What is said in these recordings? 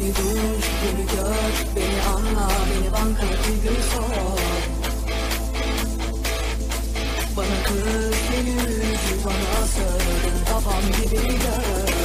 Beni duy, beni gör, beni anla, beni bankadaki gün sor. Bana kız, beni üz, bana sır, babam gibi gör.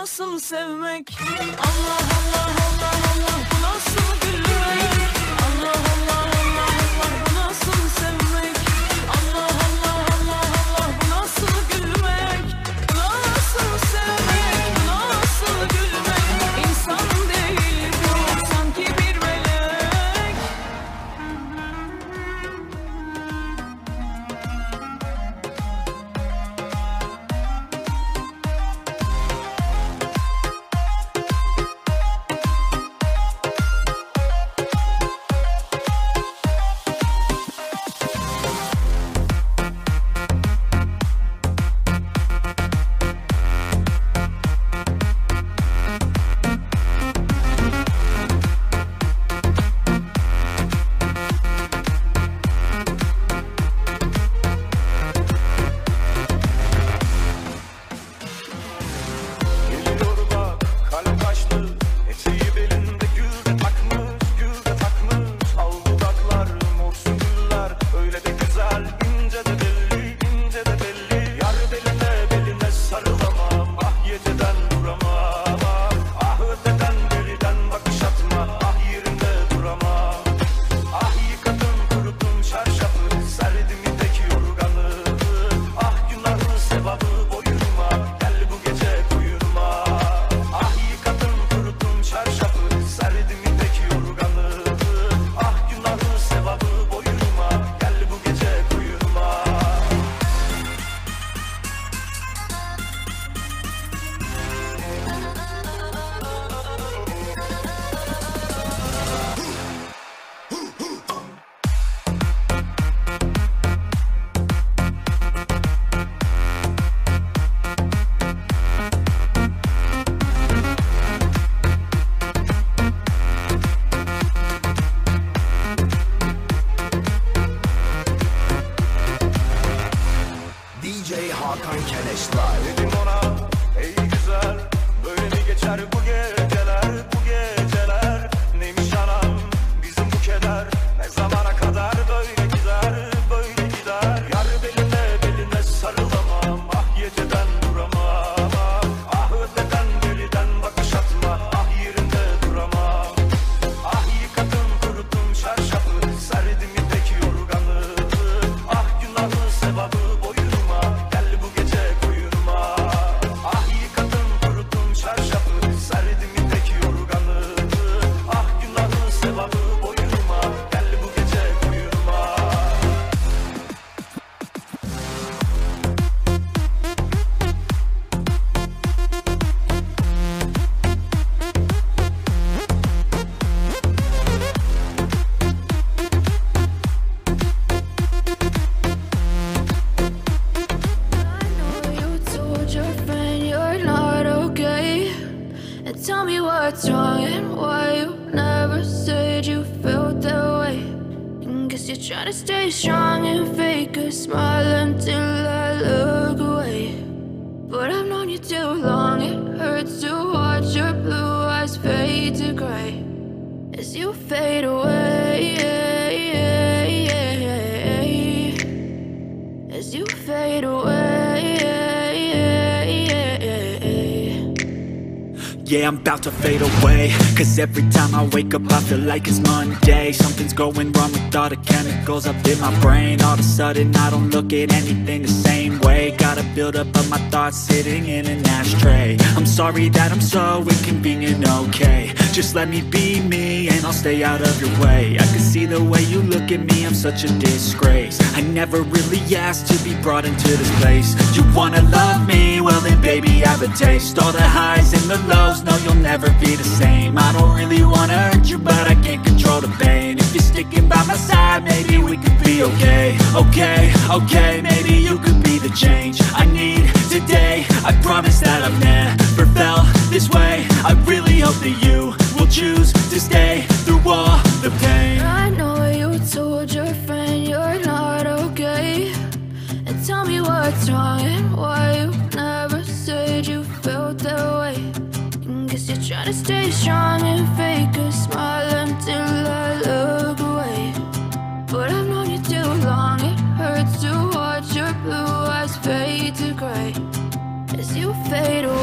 nasıl sevmek? Allah Allah Allah Allah, bu nasıl gülmek? Allah Allah Allah Allah, bu nasıl sevmek? Allah Allah Allah Allah, bu nasıl gülmek? Bu nasıl sevmek? Bu nasıl gülmek? İnsan değil bu, sanki bir melek. tell me what's wrong and why you never said you felt that way. And guess you're trying to stay strong and fake a smile until I look away. But I've known you too long, it hurts to watch your blue eyes fade to gray as you fade away, as you fade away. Yeah, I'm about to fade away, cause every time I wake up I feel like it's Monday. Something's going wrong with all the chemicals up in my brain. All of a sudden I don't look at anything the same way. Gotta build up of my thoughts sitting in an ashtray. I'm sorry that I'm so inconvenient, okay. Just let me be me and I'll stay out of your way. I can see the way you look at me, I'm such a disgrace. I never really asked to be brought into this place. You wanna love me? Well then baby have a taste. All the highs and the lows, no you'll never be the same. I don't really wanna hurt you but I can't control the pain. If you're sticking by my side maybe we could be okay. Okay, maybe you could be the change I need today. I promise that I've never felt this way. I really hope that you will choose to stay through all the pain. I know you told your friend you're not okay, and tell me what's wrong and why you never said you felt that way. And guess you're trying to stay strong and fake a smile until I look away. But I've known you too long, it hurts to watch your blue eyes fade to gray as you fade away.